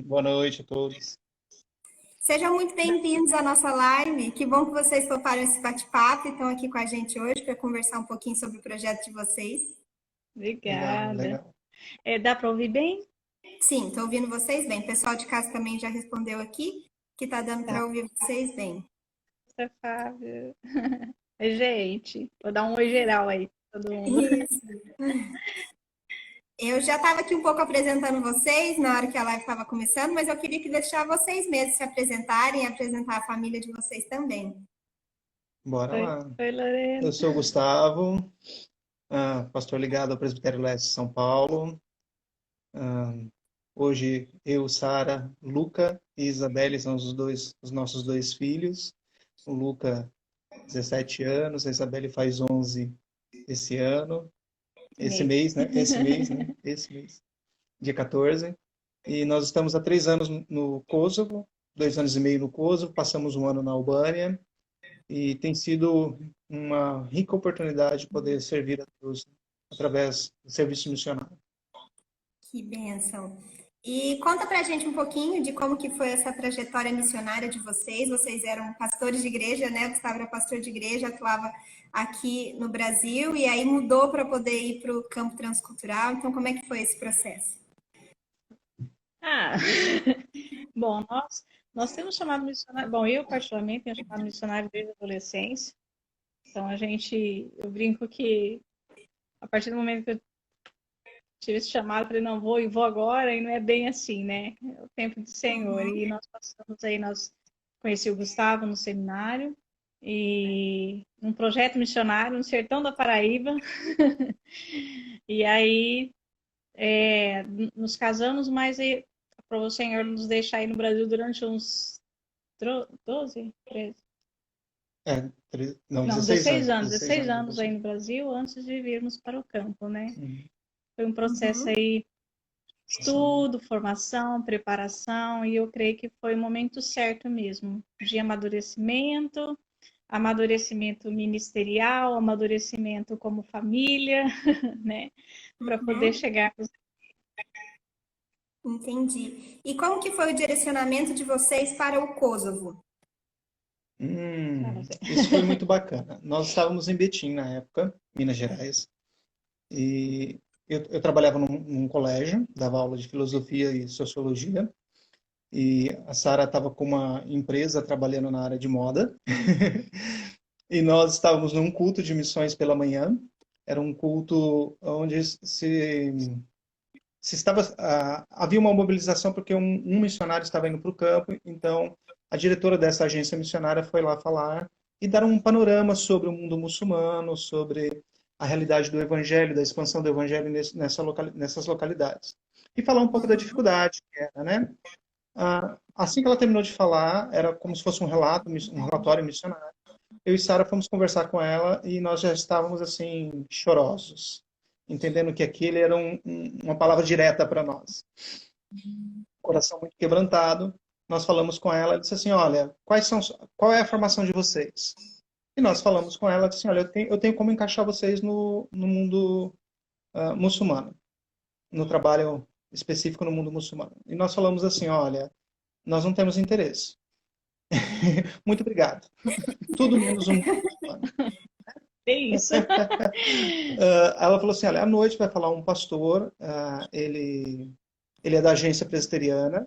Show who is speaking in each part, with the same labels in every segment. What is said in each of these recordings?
Speaker 1: Boa noite a todos.
Speaker 2: Sejam muito bem-vindos à nossa live. Que bom que vocês toparam esse bate-papo e estão aqui com a gente hoje para conversar um pouquinho sobre o projeto de vocês.
Speaker 1: Legal,
Speaker 3: Obrigada.
Speaker 1: legal.
Speaker 3: Dá para ouvir bem?
Speaker 2: Sim, estou ouvindo vocês bem. O pessoal de casa também já respondeu aqui que está dando
Speaker 3: Tá,
Speaker 2: para ouvir vocês bem.
Speaker 3: Fábio. Oi, gente. Vou dar um oi geral aí para todo mundo.
Speaker 2: Isso. Eu já estava aqui um pouco apresentando vocês na hora que a live estava começando, mas eu queria que deixar vocês mesmos se apresentarem e apresentar a família de vocês também.
Speaker 1: Bora
Speaker 3: Oi,
Speaker 1: lá.
Speaker 3: oi, Lorena.
Speaker 1: Eu sou o Gustavo, pastor ligado ao Presbitério Leste de São Paulo. Ah, Hoje eu, Sara, Luca e Isabelle são os nossos dois filhos. O Luca, 17 anos, a Isabelle faz 11 esse ano. Esse mês, né? Esse mês, dia 14. E nós estamos há 3 anos no Kosovo, 2 anos e meio no Kosovo, passamos um ano na Albânia. E tem sido uma rica oportunidade poder servir a Deus através do serviço missionário.
Speaker 2: Que bênção. E conta pra gente um pouquinho de como que foi essa trajetória missionária de vocês. Vocês eram pastores de igreja, né? O Gustavo era pastor de igreja, atuava aqui no Brasil e aí mudou para poder ir para o campo transcultural. Então, como é que foi esse processo?
Speaker 3: Ah, bom, nós temos chamado missionário. Bom, eu particularmente tenho chamado missionário desde a adolescência. Então eu brinco que a partir do momento que eu tive esse chamado, falei, não, vou agora, e não é bem assim, né? É o tempo do Senhor. E nós conheci o Gustavo no seminário, e um projeto missionário no sertão da Paraíba. E aí nos casamos, mas para o Senhor nos deixar aí no Brasil durante uns 12, 13.
Speaker 1: Não,
Speaker 3: Não,
Speaker 1: 16
Speaker 3: 16
Speaker 1: anos.
Speaker 3: anos. 16 anos aí
Speaker 1: Brasil.
Speaker 3: no Brasil antes de virmos para o campo, né?
Speaker 1: Uhum.
Speaker 3: Foi um processo aí, estudo, formação, preparação, e eu creio que foi o momento certo mesmo, de amadurecimento ministerial, amadurecimento como família, né? Para poder chegar.
Speaker 2: Entendi. E como que foi o direcionamento de vocês para o Kosovo?
Speaker 1: Isso foi muito bacana. Nós estávamos em Betim na época, Minas Gerais, e eu trabalhava num colégio, dava aula de filosofia e sociologia, e a Sara estava com uma empresa trabalhando na área de moda, e nós estávamos num culto de missões pela manhã. Era um culto onde havia uma mobilização porque um missionário estava indo para o campo, então a diretora dessa agência missionária foi lá falar e dar um panorama sobre o mundo muçulmano, sobre a realidade do evangelho, da expansão do evangelho nessas localidades. E falar um pouco da dificuldade que era, né? Assim que ela terminou de falar, era como se fosse um relatório missionário. Eu e Sara fomos conversar com ela e nós já estávamos assim chorosos, entendendo que aquilo era uma palavra direta para nós. Coração muito quebrantado. Nós falamos com ela, ela disse assim, olha, qual é a formação de vocês? E nós falamos com ela, disse assim, olha, eu tenho como encaixar vocês no mundo muçulmano, no trabalho específico no mundo muçulmano. E nós falamos assim, olha, nós não temos interesse. Muito obrigado. Tudo menos um mundo muçulmano.
Speaker 3: É isso.
Speaker 1: Ela falou assim, olha, à noite vai falar um pastor, ele é da agência presbiteriana,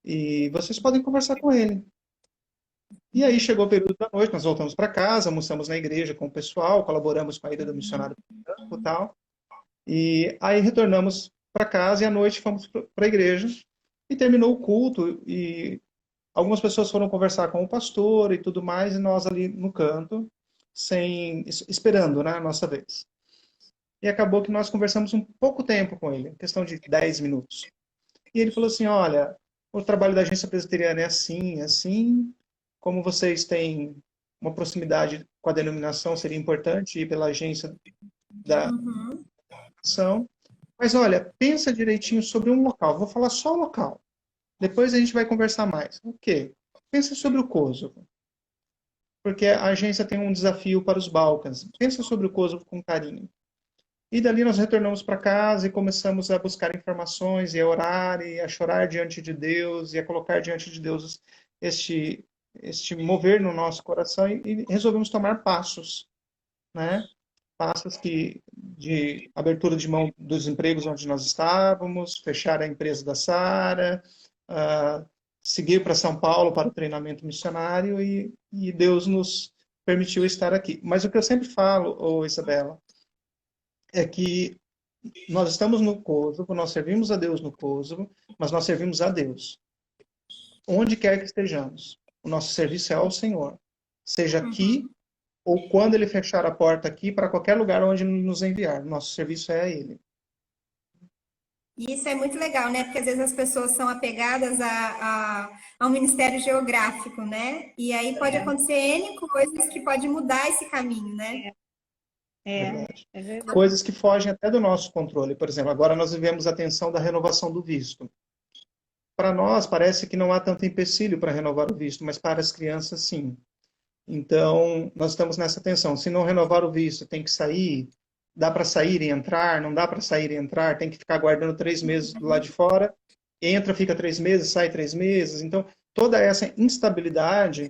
Speaker 1: e vocês podem conversar com ele. E aí chegou o período da noite, nós voltamos para casa, almoçamos na igreja com o pessoal, colaboramos com a ida do missionário para o campo e tal. E aí retornamos para casa e à noite fomos para a igreja e terminou o culto e algumas pessoas foram conversar com o pastor e tudo mais, e nós ali no canto, esperando, né, a nossa vez. E acabou que nós conversamos um pouco tempo com ele, questão de 10 minutos. E ele falou assim, olha, o trabalho da agência presbiteriana é assim, assim, como vocês têm uma proximidade com a denominação, seria importante ir pela agência da denominação. Mas olha, pensa direitinho sobre um local, vou falar só o local. Depois a gente vai conversar mais. O quê? Pensa sobre o Kosovo. Porque a agência tem um desafio para os Balcãs. Pensa sobre o Kosovo com carinho. E dali nós retornamos para casa e começamos a buscar informações, e a orar, e a chorar diante de Deus, e a colocar diante de Deus este, este mover no nosso coração, e resolvemos tomar passos, né? Passos de abertura de mão dos empregos onde nós estávamos, fechar a empresa da Sara, seguir para São Paulo para o treinamento missionário, e Deus nos permitiu estar aqui. Mas o que eu sempre falo, Isabela, é que nós estamos no Kosovo, nós servimos a Deus no Kosovo, mas nós servimos a Deus, onde quer que estejamos. O nosso serviço é ao Senhor, seja aqui ou quando Ele fechar a porta aqui, para qualquer lugar onde nos enviar. Nosso serviço é a Ele.
Speaker 2: E isso é muito legal, né? Porque às vezes as pessoas são apegadas ao Ministério Geográfico, né? E aí pode acontecer N coisas que pode mudar esse caminho, né?
Speaker 1: Verdade. Coisas que fogem até do nosso controle. Por exemplo, agora nós vivemos a tensão da renovação do visto. Para nós, parece que não há tanto empecilho para renovar o visto, mas para as crianças, sim. Então, nós estamos nessa tensão. Se não renovar o visto, tem que sair. Dá para sair e entrar? Não dá para sair e entrar? Tem que ficar guardando 3 meses do lado de fora. Entra, fica 3 meses, sai 3 meses. Então, toda essa instabilidade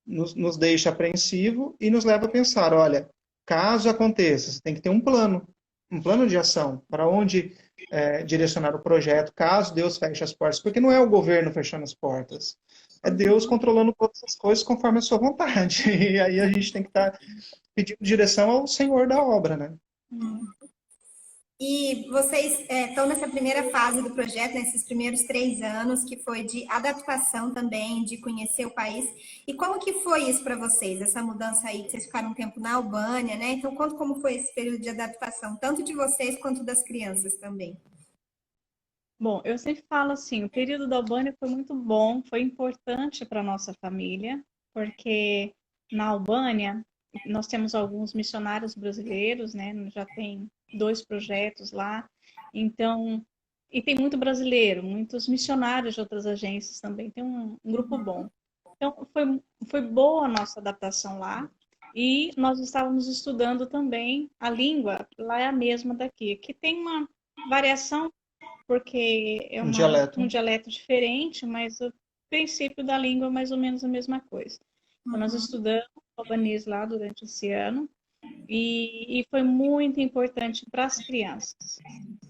Speaker 1: nos deixa apreensivo e nos leva a pensar, olha, caso aconteça, você tem que ter um plano de ação, para onde direcionar o projeto, caso Deus feche as portas, porque não é o governo fechando as portas, é Deus controlando todas as coisas conforme a sua vontade, e aí a gente tem que estar pedindo direção ao Senhor da obra, né?
Speaker 2: E vocês estão nessa primeira fase do projeto, nesses primeiros 3 anos, que foi de adaptação também, de conhecer o país. E como que foi isso para vocês, essa mudança aí, que vocês ficaram um tempo na Albânia, né? Então, conta como foi esse período de adaptação, tanto de vocês quanto das crianças também.
Speaker 3: Bom, eu sempre falo assim, o período da Albânia foi muito bom, foi importante para a nossa família, porque na Albânia nós temos alguns missionários brasileiros, né? Já tem 2 projetos lá, então, e tem muito brasileiro, muitos missionários de outras agências também, tem um grupo bom. Então, foi boa a nossa adaptação lá, e nós estávamos estudando também a língua, lá é a mesma daqui, que tem uma variação, porque é um dialeto diferente, mas o princípio da língua é mais ou menos a mesma coisa. Então, nós estudamos albanês lá durante esse ano, e foi muito importante para as crianças,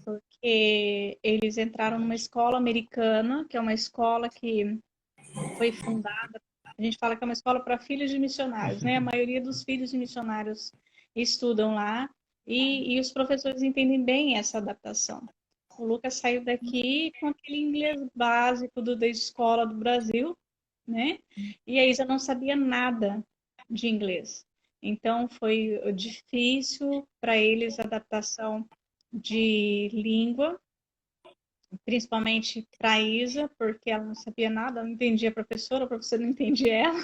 Speaker 3: porque eles entraram numa escola americana, que é uma escola que foi fundada, a gente fala que é uma escola para filhos de missionários, né? A maioria dos filhos de missionários estudam lá, e os professores entendem bem essa adaptação. O Lucas saiu daqui com aquele inglês básico da escola do Brasil, né? E a Isa não sabia nada de inglês. Então, foi difícil para eles a adaptação de língua, principalmente para a Isa, porque ela não sabia nada, não entendia a professora não entendia ela.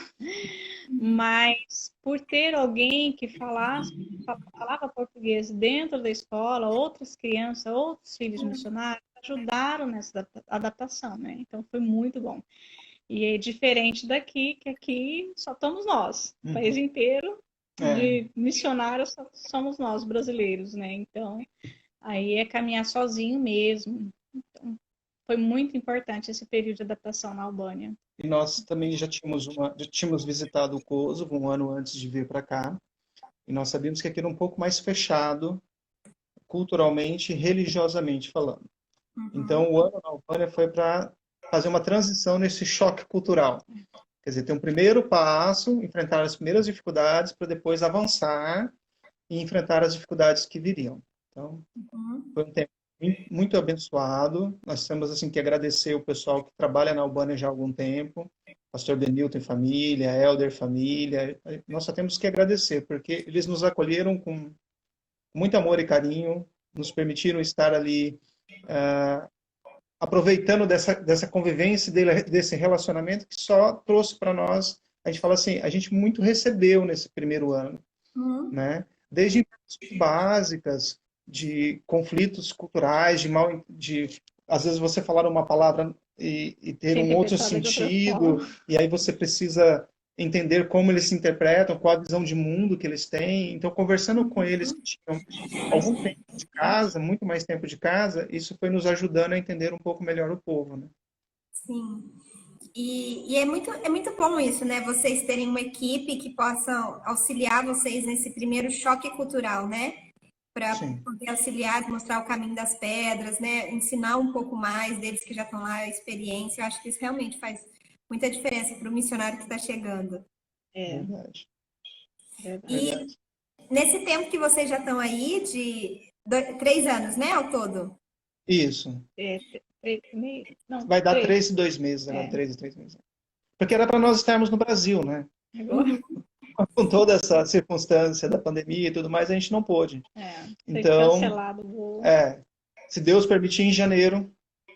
Speaker 3: Mas, por ter alguém que falava português dentro da escola, outras crianças, outros filhos de missionários, ajudaram nessa adaptação, né? Então, foi muito bom. E é diferente daqui, que aqui só estamos nós. O país inteiro de missionários somos nós, brasileiros, né? Então, aí é caminhar sozinho mesmo. Então, foi muito importante esse período de adaptação na Albânia.
Speaker 1: E nós também já tínhamos visitado o Kosovo 1 ano antes de vir para cá, e nós sabíamos que aqui era um pouco mais fechado, culturalmente e religiosamente falando. Então, o ano na Albânia foi para fazer uma transição nesse choque cultural. Quer dizer, ter um primeiro passo, enfrentar as primeiras dificuldades, para depois avançar e enfrentar as dificuldades que viriam. Então, foi um tempo muito abençoado. Nós temos assim que agradecer o pessoal que trabalha na Albânia já há algum tempo, pastor Benilton e família, Elder família. Nós só temos que agradecer, porque eles nos acolheram com muito amor e carinho, nos permitiram estar ali aproveitando dessa convivência, desse relacionamento que só trouxe para nós, a gente fala assim, a gente muito recebeu nesse primeiro ano, né? Desde básicas, de conflitos culturais, às vezes você falar uma palavra e ter um outro sentido, e aí você precisa entender como eles se interpretam, qual a visão de mundo que eles têm. Então, conversando com eles que tinham algum tempo de casa, muito mais tempo de casa, isso foi nos ajudando a entender um pouco melhor o povo, né?
Speaker 2: Sim. E é muito bom isso, né? Vocês terem uma equipe que possa auxiliar vocês nesse primeiro choque cultural, né? Para
Speaker 1: Sim,
Speaker 2: poder auxiliar, mostrar o caminho das pedras, né? Ensinar um pouco mais deles que já estão lá, a experiência. Eu acho que isso realmente faz muita diferença para o missionário que está chegando.
Speaker 3: É,
Speaker 1: verdade,
Speaker 3: verdade.
Speaker 2: E
Speaker 1: verdade.
Speaker 2: nesse tempo que vocês já estão aí, de 3 anos, né, ao todo?
Speaker 1: Isso.
Speaker 3: É, não,
Speaker 1: Vai dar
Speaker 3: 3.
Speaker 1: 3 e 2 meses, agora
Speaker 3: É,
Speaker 1: 3 e 3 meses. Porque era para nós estarmos no Brasil, né?
Speaker 3: agora,
Speaker 1: Com toda essa circunstância da pandemia e tudo mais, a gente não pôde.
Speaker 3: foi
Speaker 1: Então,
Speaker 3: cancelado o voo.
Speaker 1: é, se Deus permitir, em janeiro,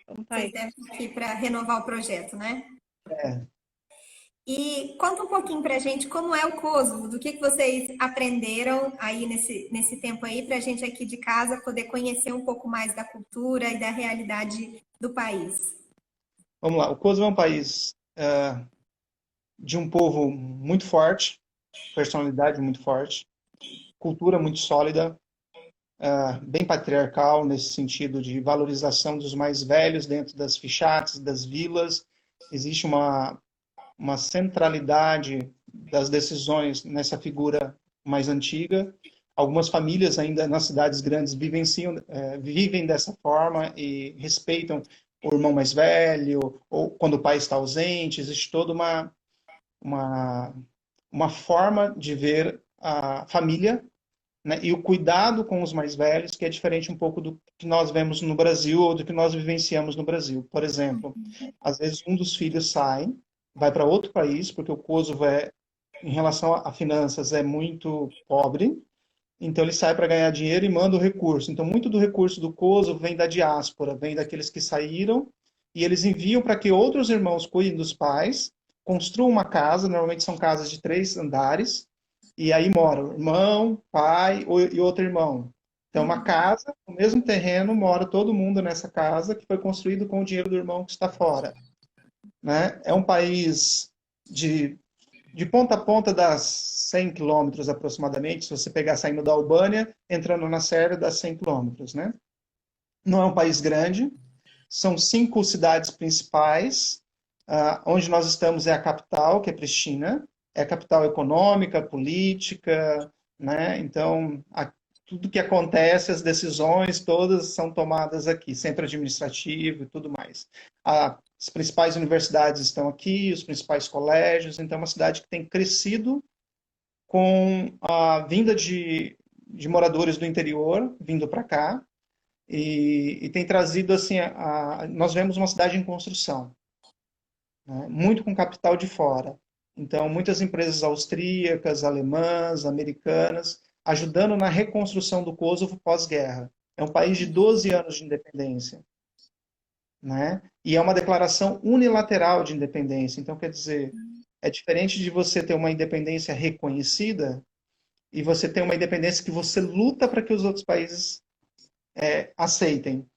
Speaker 3: Então tá
Speaker 2: Vocês
Speaker 3: aí.
Speaker 2: devem estar aqui para renovar o projeto, né?
Speaker 1: é,
Speaker 2: E conta um pouquinho para a gente como é o Kosovo, do que vocês aprenderam aí nesse tempo aí, para a gente aqui de casa poder conhecer um pouco mais da cultura e da realidade do país.
Speaker 1: vamos lá. O Kosovo é um país de um povo muito forte, personalidade muito forte, cultura muito sólida, bem patriarcal nesse sentido de valorização dos mais velhos dentro das fichates, das vilas. Existe uma centralidade das decisões nessa figura mais antiga. Algumas famílias ainda nas cidades grandes vivem dessa forma e respeitam o irmão mais velho, ou quando o pai está ausente, existe toda uma, uma forma de ver a família, né, e o cuidado com os mais velhos, que é diferente um pouco do que nós vemos no Brasil ou do que nós vivenciamos no Brasil. Por exemplo, às vezes um dos filhos sai, vai para outro país, porque o Kosovo em relação a finanças, é muito pobre, então ele sai para ganhar dinheiro e manda o recurso. Então, muito do recurso do Kosovo vem da diáspora, vem daqueles que saíram, e eles enviam para que outros irmãos cuidem dos pais, construam uma casa, normalmente são casas de 3 andares, e aí mora o irmão, pai e outro irmão. Então, uma casa, no mesmo terreno, mora todo mundo nessa casa que foi construído com o dinheiro do irmão que está fora. Né? É um país de ponta a ponta das 100 quilômetros aproximadamente, se você pegar saindo da Albânia, entrando na Sérvia, dá 100 quilômetros. Né? Não é um país grande, são 5 cidades principais, onde nós estamos é a capital, que é Pristina, é a capital econômica, política, né? Então, tudo que acontece, as decisões, todas são tomadas aqui, centro administrativo e tudo mais. As principais universidades estão aqui, os principais colégios, então é uma cidade que tem crescido com a vinda de moradores do interior vindo para cá, e tem trazido assim, nós vemos uma cidade em construção, né? Muito com capital de fora. Então, muitas empresas austríacas, alemãs, americanas, ajudando na reconstrução do Kosovo pós-guerra. É um país de 12 anos de independência, né? E é uma declaração unilateral de independência. Então, quer dizer, é diferente de você ter uma independência reconhecida e você ter uma independência que você luta para que os outros países aceitem.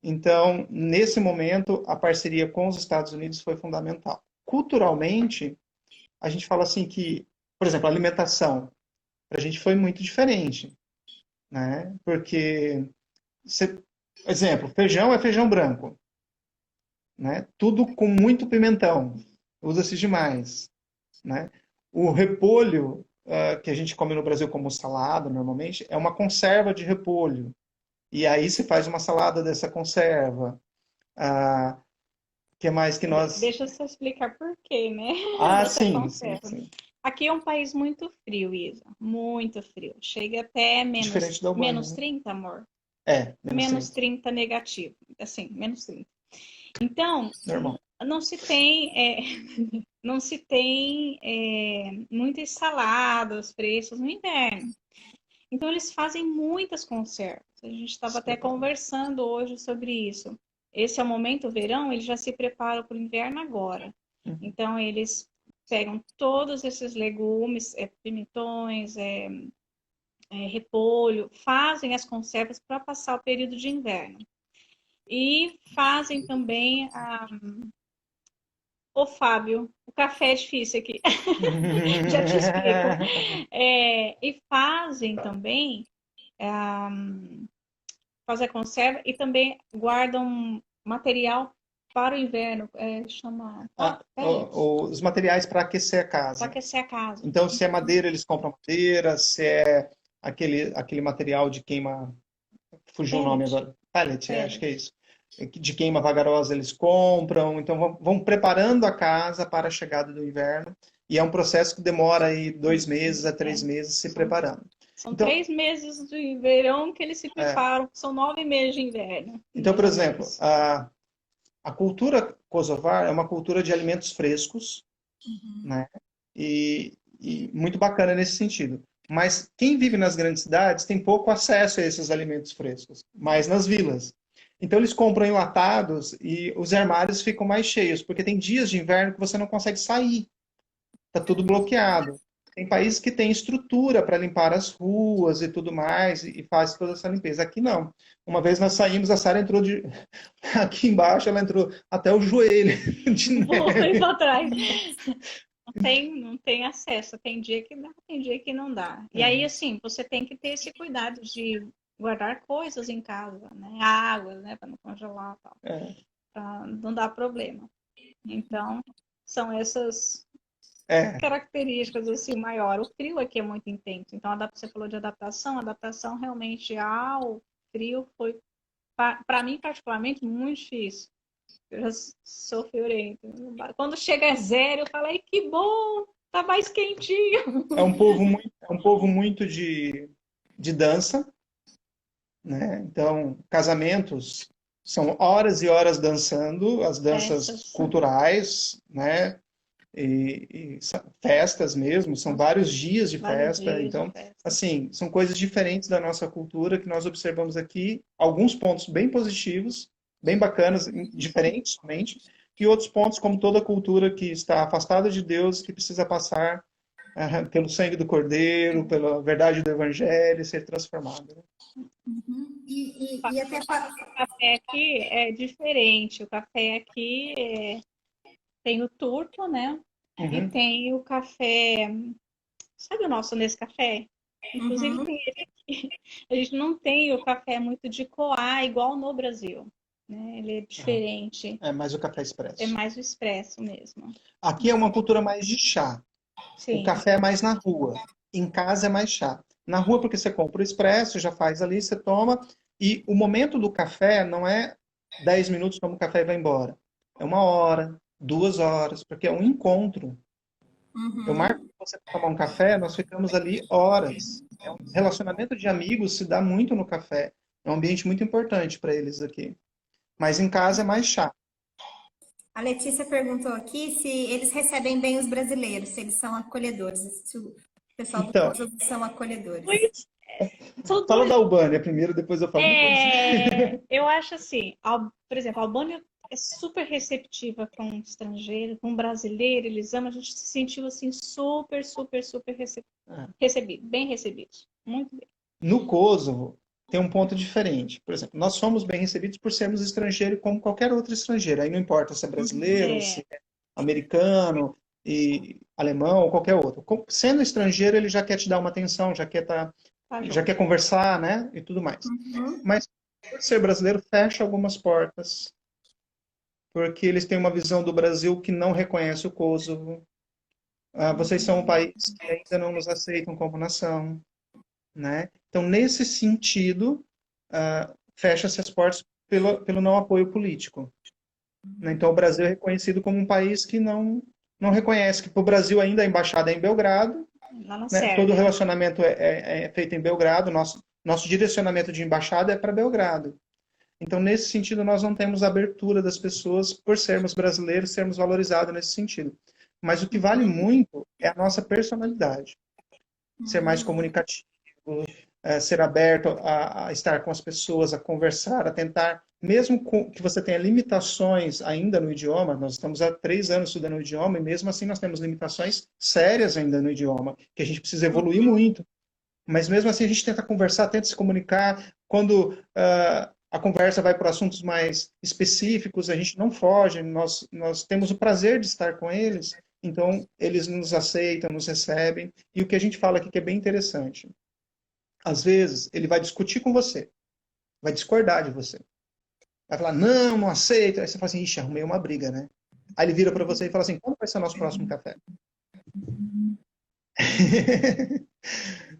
Speaker 1: Então, nesse momento, a parceria com os Estados Unidos foi fundamental. Culturalmente, a gente fala assim que, por exemplo, a alimentação, para a gente foi muito diferente, né? Porque, exemplo, feijão é feijão branco, né? Tudo com muito pimentão, usa-se demais, né? O repolho, que a gente come no Brasil como salada, normalmente, é uma conserva de repolho. E aí se faz uma salada dessa conserva. Ah, que mais que nós...
Speaker 3: Deixa eu só explicar por quê, né?
Speaker 1: Ah,
Speaker 3: Dessa
Speaker 1: sim, sim,
Speaker 3: conserva.
Speaker 1: sim.
Speaker 3: Aqui é um país muito frio, Isa. Muito frio. Chega até
Speaker 1: Diferente da Albânia,
Speaker 3: menos
Speaker 1: né?
Speaker 3: 30, amor.
Speaker 1: Menos
Speaker 3: Menos
Speaker 1: 30.
Speaker 3: 30 negativo. Assim, menos 30. Então,
Speaker 1: Normal.
Speaker 3: não se tem, não se tem muitas saladas frescas no inverno. Então, eles fazem muitas conservas. A gente estava até conversando hoje sobre isso. Esse é o momento, o verão, eles já se preparam para o inverno agora. Então, eles pegam todos esses legumes, pimentões, repolho, fazem as conservas para passar o período de inverno. E fazem também o Fábio, o café é difícil aqui. Já te explico. E fazem também, fazem a conserva e também guardam material para o inverno. Chama pellets,
Speaker 1: Os materiais para aquecer a
Speaker 3: para
Speaker 1: casa.
Speaker 3: aquecer a casa.
Speaker 1: Então, se é madeira, eles compram madeira. Se é aquele material de queima... Fugiu o nome
Speaker 3: Pellet.
Speaker 1: agora. Pellet, acho que é
Speaker 3: Pellet.
Speaker 1: isso. De queima vagarosa eles compram. Então, vão preparando a casa para a chegada do inverno. E é um processo que demora aí 2 meses a 3 meses se preparando.
Speaker 3: São
Speaker 1: Então,
Speaker 3: 3 meses de verão que eles se preparam, são 9 meses de inverno.
Speaker 1: Então, por
Speaker 3: mais ou
Speaker 1: exemplo,
Speaker 3: menos.
Speaker 1: a cultura kosovar é uma cultura de alimentos frescos, né? E muito bacana nesse sentido. Mas quem vive nas grandes cidades tem pouco acesso a esses alimentos frescos, mais nas vilas. Então eles compram enlatados e os armários ficam mais cheios, porque tem dias de inverno que você não consegue sair. Está tudo bloqueado. Tem países que têm estrutura para limpar as ruas e tudo mais, e faz toda essa limpeza. Aqui não. Uma vez nós saímos, a Sara entrou aqui embaixo, ela entrou até o joelho de
Speaker 3: Foi
Speaker 1: neve.
Speaker 3: para trás. Não tem acesso. Tem dia que dá, tem dia que não dá. E aí, assim, você tem que ter esse cuidado de guardar coisas em casa, né? Água, né? Para não congelar e tal. Pra não dar problema. Então, são essas características assim maior. O frio aqui é muito intenso. Então, você falou de adaptação. A adaptação realmente ao frio foi, para mim, particularmente, muito difícil. Eu já sou friorenta. Quando chega a 0, eu falo, ai, que bom, tá mais quentinho.
Speaker 1: É um povo muito de dança, né? Então, casamentos são horas e horas dançando, as danças culturais, né? E festas mesmo, são vários dias de festa. Então, assim, são coisas diferentes da nossa cultura que nós observamos aqui, alguns pontos bem positivos, bem bacanas, diferentes somente, e outros pontos, como toda cultura que está afastada de Deus, que precisa passar pelo sangue do Cordeiro, pela verdade do Evangelho, ser transformada. Né?
Speaker 2: E até
Speaker 3: o café aqui é diferente. O café aqui tem o turco, né? E tem o café. Sabe o nosso Nescafé? Inclusive tem ele aqui. A gente não tem o café muito de coar igual no Brasil. Né? Ele é diferente.
Speaker 1: É mais o café expresso.
Speaker 3: É mais o expresso mesmo.
Speaker 1: Aqui é uma cultura mais de chá.
Speaker 3: Sim.
Speaker 1: O café é mais na rua. Em casa é mais chá. Na rua, porque você compra o expresso, já faz ali, você toma. E o momento do café não é 10 minutos, toma o café e vai embora. É 1 hora, 2 horas, porque é um encontro. Eu marco para você tomar um café, nós ficamos ali horas. É um relacionamento de amigos se dá muito no café. É um ambiente muito importante para eles aqui. Mas em casa é mais chá.
Speaker 2: A Letícia perguntou aqui se eles recebem bem os brasileiros, se eles são acolhedores, se o pessoal do Kosovo são acolhedores.
Speaker 1: Fala da Albânia primeiro, depois eu falo.
Speaker 3: Eu acho assim, por exemplo, a Albânia é super receptiva com um estrangeiro, com um brasileiro, eles amam, a gente se sentiu assim super, super, super recebido, bem recebidos, muito bem.
Speaker 1: No Kosovo tem um ponto diferente. Por exemplo, nós somos bem recebidos por sermos estrangeiros como qualquer outro estrangeiro. Aí não importa se é brasileiro, se é americano, e alemão ou qualquer outro. Sendo estrangeiro, ele já quer te dar uma atenção, já quer conversar, né? E tudo mais. Mas por ser brasileiro, fecha algumas portas. Porque eles têm uma visão do Brasil que não reconhece o Kosovo. Vocês são um país que ainda não nos aceitam como nação. Né? Então, nesse sentido, fecha-se as portas pelo não apoio político. Né? Então, o Brasil é reconhecido como um país que não reconhece que para o Brasil ainda a embaixada é em Belgrado. Né? Todo o relacionamento é feito em Belgrado. Nosso direcionamento de embaixada é para Belgrado. Então, nesse sentido, nós não temos abertura das pessoas por sermos brasileiros, sermos valorizados nesse sentido. Mas o que vale muito é a nossa personalidade. Ser mais comunicativo, ser aberto a estar com as pessoas, a conversar, a tentar, mesmo que você tenha limitações ainda no idioma, nós estamos há 3 anos estudando o idioma e mesmo assim nós temos limitações sérias ainda no idioma, que a gente precisa evoluir muito. Mas mesmo assim a gente tenta conversar, tenta se comunicar. Quando a conversa vai para assuntos mais específicos, a gente não foge, nós temos o prazer de estar com eles, Então, eles nos aceitam, nos recebem. E o que a gente fala aqui que é bem interessante. Às vezes, ele vai discutir com você, vai discordar de você. Vai falar, não, não aceito. Aí você fala assim, ixi, arrumei uma briga, né? Aí ele vira para você e fala assim, quando vai ser o nosso próximo café?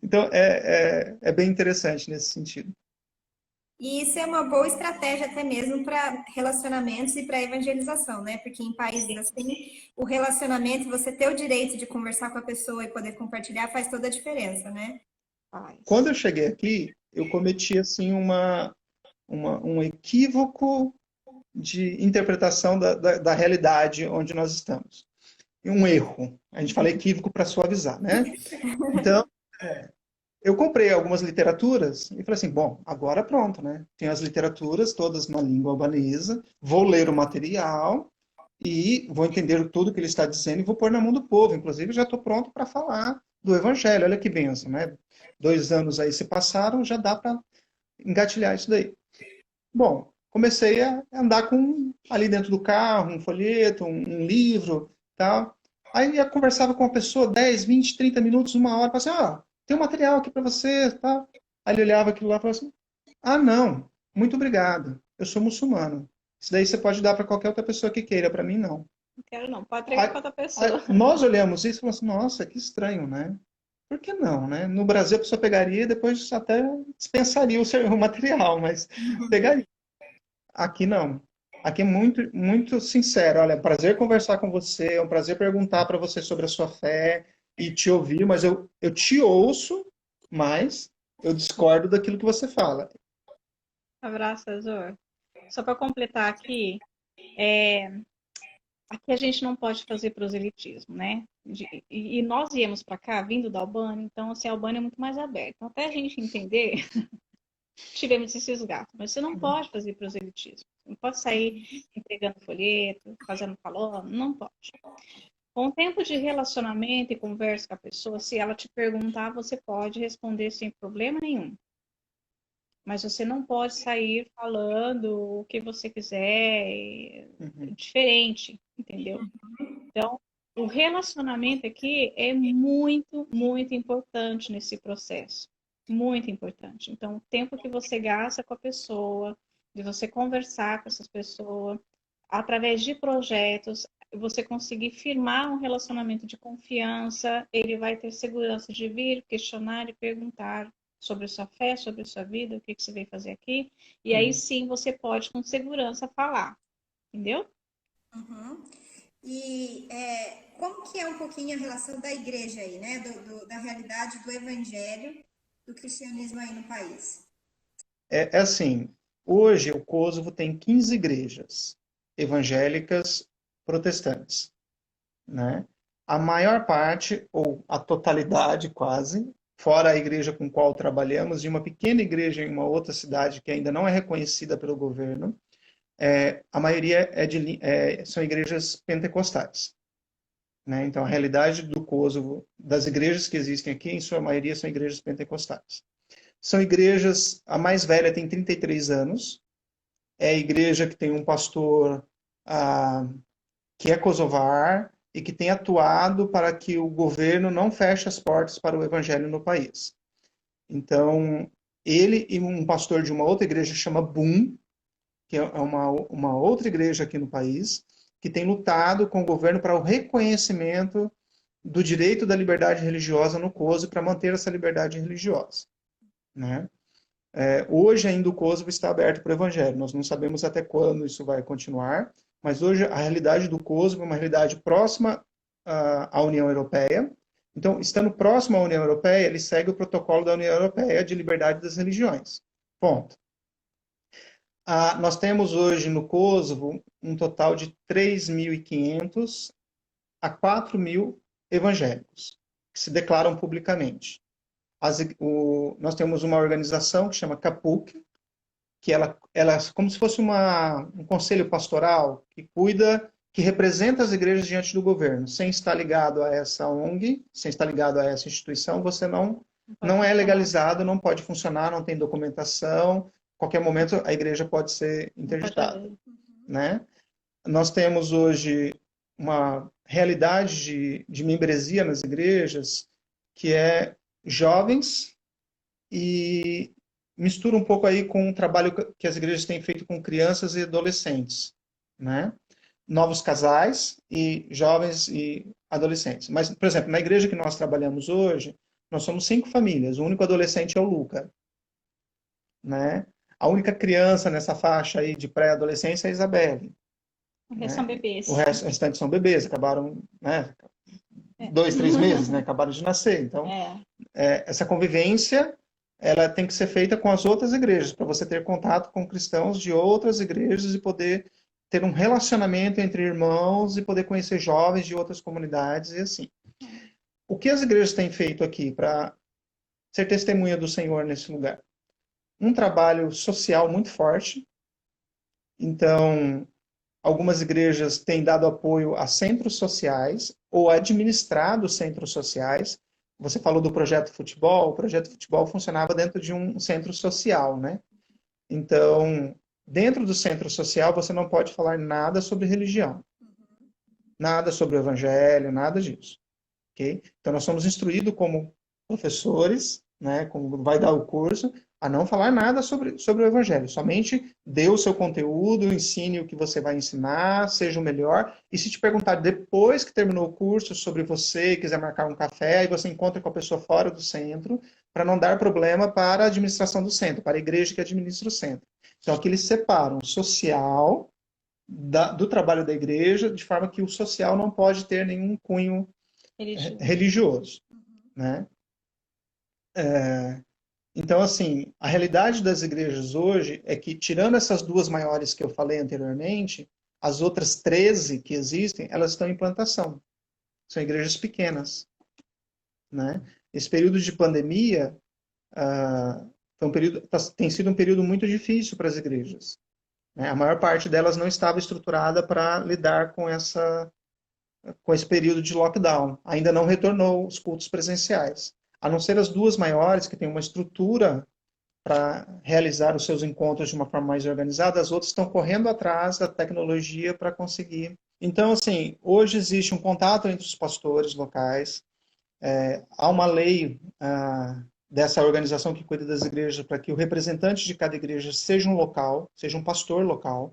Speaker 1: Então, é bem interessante nesse sentido.
Speaker 2: E isso é uma boa estratégia até mesmo para relacionamentos e para evangelização, né? Porque em países assim, o relacionamento, você ter o direito de conversar com a pessoa e poder compartilhar faz toda a diferença, né?
Speaker 1: Quando eu cheguei aqui, eu cometi assim um equívoco de interpretação da realidade onde nós estamos. E um erro. A gente fala equívoco para suavizar, né? Então, eu comprei algumas literaturas e falei assim, bom, agora pronto, né? Tenho as literaturas todas na língua albanesa, vou ler o material e vou entender tudo que ele está dizendo e vou pôr na mão do povo. Inclusive, já estou pronto para falar do Evangelho. Olha que bênção, né? 2 anos aí se passaram, já dá para engatilhar isso daí. Bom, comecei a andar ali dentro do carro, um folheto, um livro, tal. Aí eu conversava com uma pessoa 10, 20, 30 minutos, uma hora, falava assim, tem um material aqui para você, tal. Aí ele olhava aquilo lá e falava assim, não, muito obrigado, eu sou muçulmano. Isso daí você pode dar para qualquer outra pessoa que queira, para mim não.
Speaker 3: Não quero não, pode entregar para outra pessoa.
Speaker 1: Nós olhamos isso e falamos assim, nossa, que estranho, né? Por que não, né? No Brasil a pessoa pegaria e depois até dispensaria o material, mas pegaria. Aqui não. Aqui é muito, muito sincero. Olha, é um prazer conversar com você, é um prazer perguntar para você sobre a sua fé e te ouvir, mas eu te ouço, mas eu discordo daquilo que você fala.
Speaker 3: Abraço, Azor. Só para completar aqui, aqui a gente não pode fazer proselitismo, né? E nós viemos para cá, vindo da Albânia, então assim, a Albânia é muito mais aberta. Então, até a gente entender, tivemos esses gatos. Mas você não pode fazer proselitismo. Não pode sair entregando folheto, fazendo falando, não pode. Com o tempo de relacionamento e conversa com a pessoa, se ela te perguntar, você pode responder sem problema nenhum. Mas você não pode sair falando o que você quiser, diferente, entendeu? Então, o relacionamento aqui é muito, muito importante nesse processo. Muito importante. Então, o tempo que você gasta com a pessoa, de você conversar com essas pessoas, através de projetos, você conseguir firmar um relacionamento de confiança, ele vai ter segurança de vir, questionar e perguntar sobre a sua fé, sobre a sua vida, o que você veio fazer aqui. E aí sim você pode com segurança falar. Entendeu?
Speaker 2: Uhum. E como que é um pouquinho a relação da igreja aí, né? Da realidade do evangelho, do cristianismo aí no país?
Speaker 1: É assim, hoje o Kosovo tem 15 igrejas evangélicas protestantes, né? A maior parte, ou a totalidade quase, fora a igreja com a qual trabalhamos, e uma pequena igreja em uma outra cidade que ainda não é reconhecida pelo governo, a maioria são igrejas pentecostais. Né? Então, a realidade do Kosovo, das igrejas que existem aqui, em sua maioria são igrejas pentecostais. São igrejas, a mais velha tem 33 anos, é a igreja que tem um pastor que é kosovar e que tem atuado para que o governo não feche as portas para o evangelho no país. Então, ele e um pastor de uma outra igreja chama BUM, que é uma outra igreja aqui no país, que tem lutado com o governo para o reconhecimento do direito da liberdade religiosa no Kosovo para manter essa liberdade religiosa. Né? Hoje ainda o Kosovo está aberto para o evangelho. Nós não sabemos até quando isso vai continuar, mas hoje a realidade do Kosovo é uma realidade próxima à União Europeia. Então, estando próximo à União Europeia, ele segue o protocolo da União Europeia de liberdade das religiões. Ponto. Nós temos hoje no Kosovo um total de 3.500 a 4.000 evangélicos que se declaram publicamente. Nós temos uma organização que chama CAPUC, que ela é como se fosse um conselho pastoral que cuida, que representa as igrejas diante do governo. Sem estar ligado a essa ONG, sem estar ligado a essa instituição, você não é legalizado, não pode funcionar, não tem documentação. Qualquer momento a igreja pode ser interditada. Né? Nós temos hoje uma realidade de membresia nas igrejas que é jovens e mistura um pouco aí com o trabalho que as igrejas têm feito com crianças e adolescentes, né? Novos casais e jovens e adolescentes. Mas, por exemplo, na igreja que nós trabalhamos hoje, nós somos 5 famílias. O único adolescente é o Luca, né? A única criança nessa faixa aí de pré-adolescência é a Isabelle.
Speaker 3: O resto são bebês.
Speaker 1: O restante são bebês, acabaram, né? 2, 3 meses, né? Acabaram de nascer. Então, essa convivência, ela tem que ser feita com as outras igrejas, para você ter contato com cristãos de outras igrejas e poder ter um relacionamento entre irmãos e poder conhecer jovens de outras comunidades e assim. O que as igrejas têm feito aqui para ser testemunha do Senhor nesse lugar? Um trabalho social muito forte. Então, algumas igrejas têm dado apoio a centros sociais ou administrado centros sociais. Você falou do projeto futebol. O projeto futebol funcionava dentro de um centro social, né? Então, dentro do centro social, você não pode falar nada sobre religião. Nada sobre o evangelho, nada disso. Okay? Então, nós somos instruídos como professores, né, como vai dar o curso, a não falar nada sobre o evangelho. Somente dê o seu conteúdo, ensine o que você vai ensinar, seja o melhor. E se te perguntar depois que terminou o curso sobre você, quiser marcar um café, aí você encontra com a pessoa fora do centro, para não dar problema para a administração do centro, para a igreja que administra o centro. Então, aqui eles separam o social do trabalho da igreja, de forma que o social não pode ter nenhum cunho religioso, né? Então, assim, a realidade das igrejas hoje é que, tirando essas 2 maiores que eu falei anteriormente, as outras 13 que existem, elas estão em plantação. São igrejas pequenas, né? Esse período de pandemia tem sido um período muito difícil para as igrejas, né? A maior parte delas não estava estruturada para lidar com esse período de lockdown. Ainda não retornou os cultos presenciais. A não ser as 2 maiores, que têm uma estrutura para realizar os seus encontros de uma forma mais organizada, as outras estão correndo atrás da tecnologia para conseguir. Então, assim, hoje existe um contato entre os pastores locais, há uma lei dessa organização que cuida das igrejas para que o representante de cada igreja seja um local, seja um pastor local.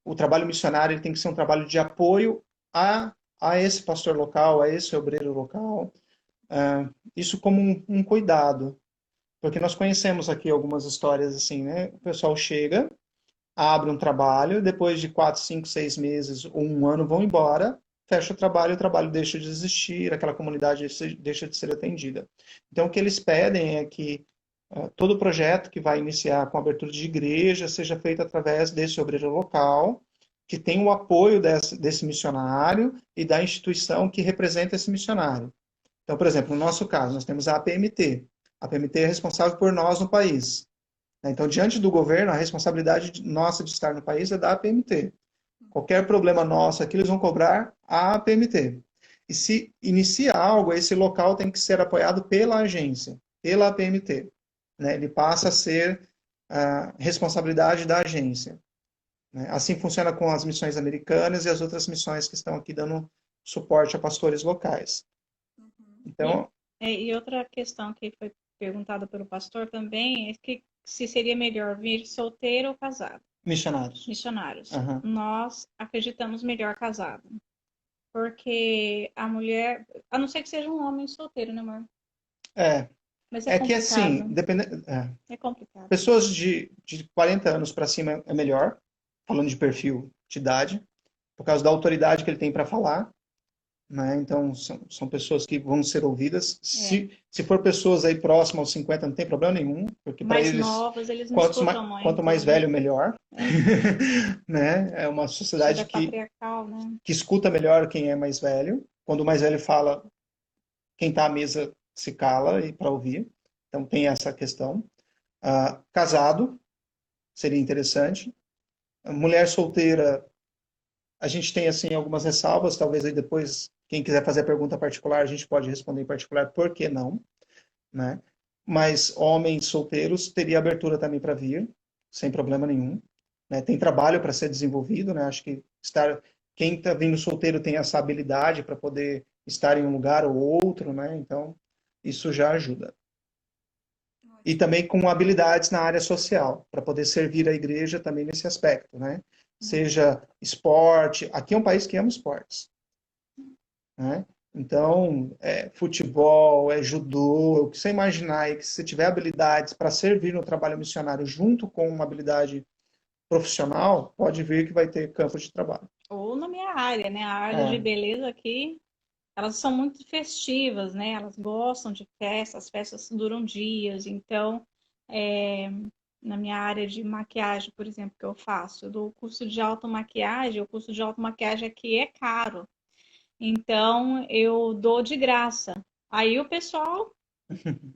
Speaker 1: O trabalho missionário ele tem que ser um trabalho de apoio a esse pastor local, a esse obreiro local. Isso como um cuidado, porque nós conhecemos aqui algumas histórias assim, né? O pessoal chega, abre um trabalho, depois de 4, 5, 6 meses ou 1 ano vão embora, fecha o trabalho deixa de existir, aquela comunidade deixa de ser atendida. Então, o que eles pedem é que todo projeto que vai iniciar com abertura de igreja seja feito através desse obreiro local, que tem o apoio desse missionário e da instituição que representa esse missionário. Então, por exemplo, no nosso caso, nós temos a APMT. A APMT é responsável por nós no país. Então, diante do governo, a responsabilidade nossa de estar no país é da APMT. Qualquer problema nosso aqui, eles vão cobrar a APMT. E se inicia algo, esse local tem que ser apoiado pela agência, pela APMT. Né? Ele passa a ser a responsabilidade da agência. Né? Assim funciona com as missões americanas e as outras missões que estão aqui dando suporte a pastores locais. Então,
Speaker 3: e outra questão que foi perguntada pelo pastor também é que se seria melhor vir solteiro ou casado.
Speaker 1: Missionários.
Speaker 3: Uhum. Nós acreditamos melhor casado. Porque a mulher, a não ser que seja um homem solteiro, né, amor? Mas é
Speaker 1: que assim,
Speaker 3: é complicado.
Speaker 1: Pessoas de 40 anos para cima é melhor, falando de perfil de idade, por causa da autoridade que ele tem para falar. Né? Então, são pessoas que vão ser ouvidas. Se for pessoas aí próximas aos 50, não tem problema nenhum, porque para eles,
Speaker 3: novas, eles não escutam muito.
Speaker 1: Quanto mais velho, melhor. Né? É uma sociedade que escuta melhor quem é mais velho. Quando o mais velho fala, quem está à mesa se cala para ouvir. Então, tem essa questão. Casado, seria interessante. Mulher solteira, a gente tem assim algumas ressalvas, talvez aí depois, quem quiser fazer a pergunta particular, a gente pode responder em particular, por que não, né? Mas homens solteiros teria abertura também para vir, sem problema nenhum, né? Tem trabalho para ser desenvolvido, né? Acho que quem está vindo solteiro tem essa habilidade para poder estar em um lugar ou outro, né? Então, isso já ajuda. E também com habilidades na área social, para poder servir a igreja também nesse aspecto, né? Seja esporte, aqui é um país que ama esportes, né? Então, futebol, judô, o que você imaginar aí, que se você tiver habilidades para servir no trabalho missionário junto com uma habilidade profissional, pode ver que vai ter campo de trabalho.
Speaker 3: Ou na minha área, né? A área de
Speaker 1: É,
Speaker 3: beleza aqui, elas são muito festivas, né? Elas gostam de festas, as festas duram dias. Então, é, na minha área de maquiagem, por exemplo, que eu faço, eu dou o curso de automaquiagem, o curso de automaquiagem aqui é caro. Então, eu dou de graça. Aí o pessoal,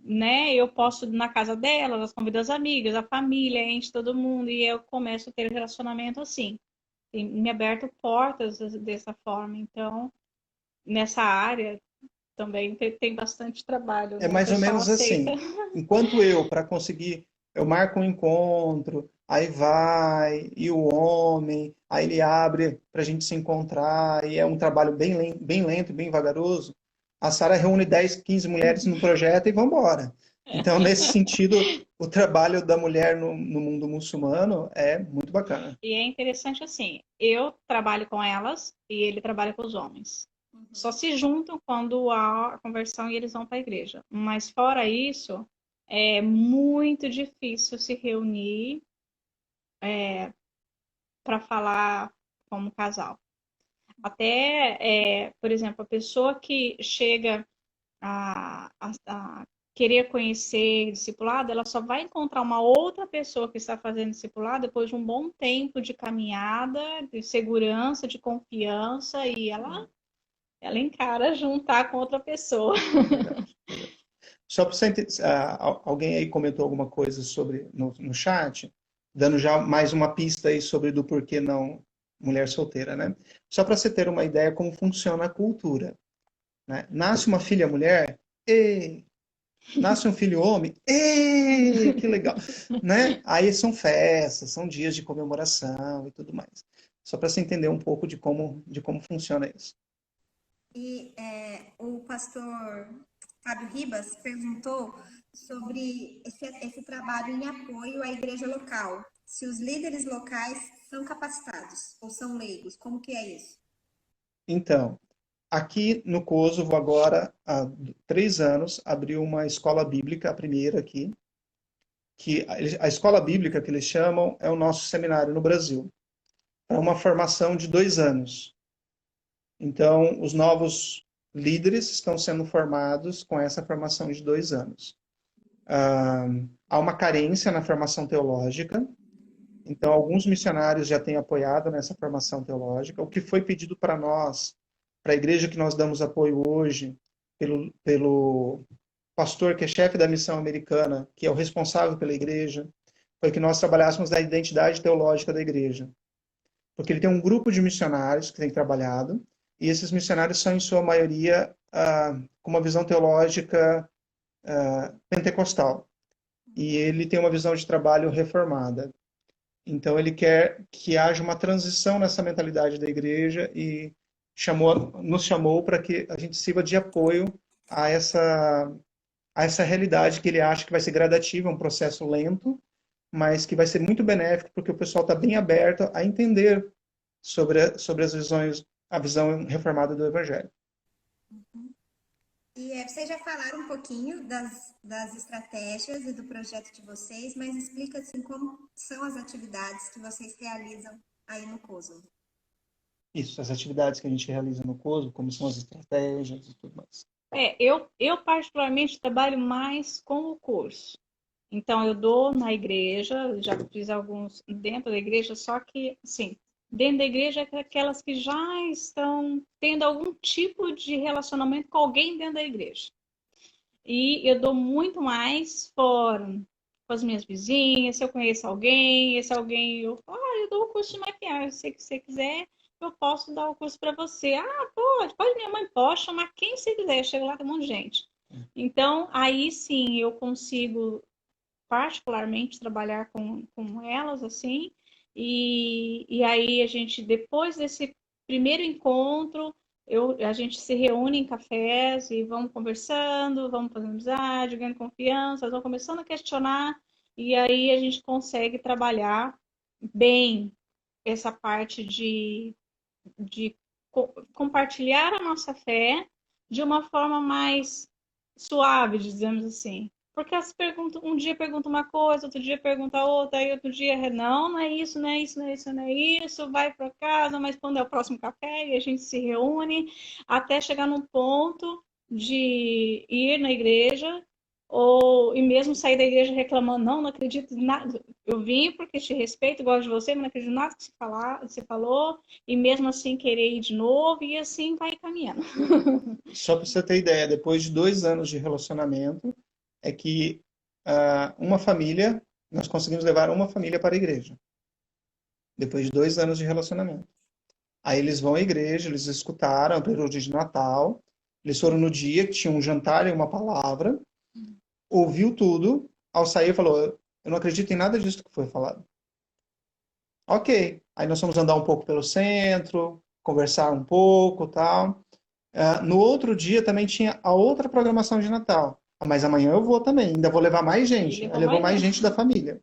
Speaker 3: né? Eu posso ir na casa delas, elas convidam as amigas, a família, enche todo mundo, e eu começo a ter relacionamento assim. Tem me aberto portas dessa forma. Então, nessa área também tem bastante trabalho,
Speaker 1: é
Speaker 3: né? O
Speaker 1: mais ou
Speaker 3: pessoal
Speaker 1: menos
Speaker 3: aceita.
Speaker 1: assim. Enquanto eu, para conseguir, eu marco um encontro, aí vai, e o homem, aí ele abre para a gente se encontrar, e é um trabalho bem lento, bem vagaroso. A Sara reúne 10, 15 mulheres no projeto e vamos embora. Então, nesse sentido, o trabalho da mulher no mundo muçulmano é muito bacana.
Speaker 3: E é interessante assim, eu trabalho com elas e ele trabalha com os homens. Só se juntam quando há a conversão e eles vão para a igreja. Mas fora isso, é muito difícil se reunir para falar como casal. Até, por exemplo, a pessoa que chega a querer conhecer discipulado, ela só vai encontrar uma outra pessoa que está fazendo discipulado depois de um bom tempo de caminhada, de segurança, de confiança, e ela encara juntar com outra pessoa.
Speaker 1: Verdade, verdade. Só para você alguém aí comentou alguma coisa sobre no chat, dando já mais uma pista aí sobre do porquê não mulher solteira, né? Só para você ter uma ideia como funciona a cultura, né? Nasce uma filha mulher, e nasce um filho homem, e que legal, né? Aí são festas, são dias de comemoração e tudo mais. Só para você entender um pouco de como funciona isso.
Speaker 2: E o pastor Fábio Ribas perguntou sobre esse trabalho em apoio à igreja local. Se os líderes locais são capacitados ou são leigos, como que é isso?
Speaker 1: Então, aqui no Kosovo, agora, há 3 anos, abriu uma escola bíblica, a primeira aqui, que a escola bíblica que eles chamam é o nosso seminário no Brasil. É uma formação de 2 anos. Então, os novos líderes estão sendo formados com essa formação de 2 anos. Há uma carência na formação teológica, então alguns missionários já têm apoiado nessa formação teológica. O que foi pedido para nós, para a igreja que nós damos apoio hoje, pelo pastor que é chefe da missão americana, que é o responsável pela igreja, foi que nós trabalhássemos na identidade teológica da igreja. Porque ele tem um grupo de missionários que tem trabalhado, e esses missionários são, em sua maioria, com uma visão teológica pentecostal. E ele tem uma visão de trabalho reformada. Então, ele quer que haja uma transição nessa mentalidade da igreja e nos chamou para que a gente sirva de apoio a essa realidade que ele acha que vai ser gradativa, um processo lento, mas que vai ser muito benéfico porque o pessoal está bem aberto a entender sobre as visões, a visão reformada do Evangelho.
Speaker 2: E vocês já falaram um pouquinho das estratégias e do projeto de vocês, mas explica assim como são as atividades que vocês realizam aí no Kosovo.
Speaker 1: Isso, as atividades que a gente realiza no Kosovo, como são as estratégias e tudo mais.
Speaker 3: Eu particularmente trabalho mais com o curso. Então, eu dou na igreja, já fiz alguns dentro da igreja, só que, assim, dentro da igreja é aquelas que já estão tendo algum tipo de relacionamento com alguém dentro da igreja. E eu dou muito mais fora, com as minhas vizinhas, se eu conheço alguém, esse alguém, eu dou o curso de maquiagem, se você quiser, eu posso dar o curso para você. Ah, pode, minha mãe pode chamar quem você quiser, chega lá, tem um monte de gente. Então, aí sim, eu consigo particularmente trabalhar com elas, assim, e aí a gente, depois desse primeiro encontro, a gente se reúne em cafés e vamos conversando, vamos fazendo amizade, ganhando confiança, vamos começando a questionar, e aí a gente consegue trabalhar bem essa parte de compartilhar a nossa fé de uma forma mais suave, dizemos assim. Porque as perguntas, um dia pergunta uma coisa, outro dia pergunta outra, aí outro dia não, não é isso, não é isso, não é isso, não é isso, vai para casa, mas quando é o próximo café e a gente se reúne até chegar num ponto de ir na igreja ou e mesmo sair da igreja reclamando, não, não acredito em nada. Eu vim porque te respeito, gosto de você, mas não acredito em nada que você falou, e mesmo assim querer ir de novo, e assim vai caminhando.
Speaker 1: Só para você ter ideia, depois de 2 anos de relacionamento, é que uma família, nós conseguimos levar uma família para a igreja. Depois de 2 anos de relacionamento. Aí eles vão à igreja, eles escutaram a período de Natal, eles foram no dia que tinha um jantar e uma palavra, ouviu tudo, ao sair falou, eu não acredito em nada disso que foi falado. Ok, aí nós fomos andar um pouco pelo centro, conversar um pouco, tal. No outro dia também tinha a outra programação de Natal. Mas amanhã eu vou também, ainda vou levar mais gente. Aí levou mais gente da família.